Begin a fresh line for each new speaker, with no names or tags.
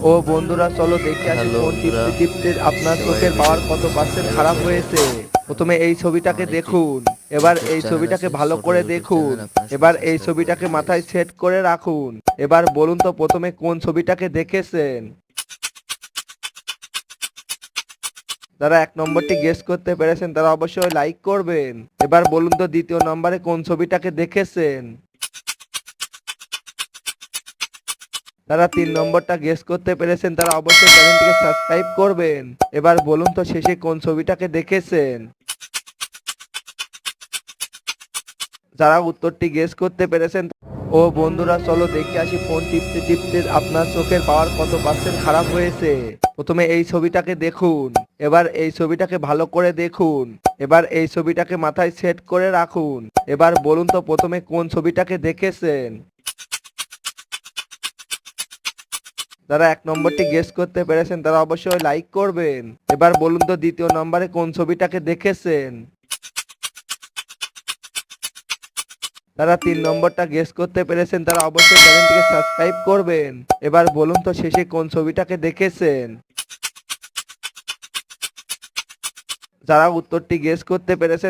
ও বন্ধুরা, চলো দেখে আসি
হ্যালো
ফোন
বন্ধুরা,
টিপতে টিপতে আপনার
সবাই
চোখের
কেমন
পাওয়ার
আছেন?
কত পার্সেন্ট
আশা
খারাপ
করি ভালো
হয়েছে।
আছেন।
প্রথমে এই ছবিটাকে
আমার একটি
দেখুন। এবার
ইউটিউব
এই
চ্যানেল
ছবিটাকে
আছে,
ভালো
ছোট
করে
ইউটিউব
দেখুন।
চ্যানেল, আপনারা সবাই
এবার এই
সাবস্ক্রাইব করবেন
ছবিটাকে
প্লিজ।
মাথায় সেট করে রাখুন। এবার বলুন তো প্রথমে কোন ছবিটাকে দেখেছেন। যারা এক নম্বরটি গেস করতে পেরেছেন তারা অবশ্যই লাইক করবেন। এবার বলুন তো দ্বিতীয় নম্বরে কোন ছবিটাকে দেখেছেন। যারা তিন নম্বরটা গেস করতে পেরেছেন তারা অবশ্যই চ্যানেলটিকে সাবস্ক্রাইব করবেন। এবার বলুন তো শেষে কোন ছবিটাকে দেখেছেন। যারা উত্তরটি গেস করতে পেরেছেন ও বন্ধুরা, চলো দেখে আসি ফোন টিপতে টিপতে আপনার চোখের পাওয়ার কত পার্সেন্ট খারাপ হয়েছে। প্রথমে এই ছবিটাকে দেখুন। এবার এই ছবিটাকে ভালো করে দেখুন। এবার এই ছবিটাকে মাথায় সেট করে রাখুন। এবার বলুন তো প্রথমে কোন ছবিটাকে দেখেছেন। যারা এক নম্বরটি গেস করতে পেরেছেন তারা অবশ্যই লাইক করবেন। এবার বলুন তো দ্বিতীয় নম্বরে কোন ছবিটাকে দেখেছেন। যারা তিন নম্বরটা গেস করতে পেরেছেন তারা অবশ্যই চ্যানেলটিকে সাবস্ক্রাইব করবেন। এবার বলুন তো শেষে কোন ছবিটাকে দেখেছেন। যারা উত্তরটি গেস করতে পেরেছেন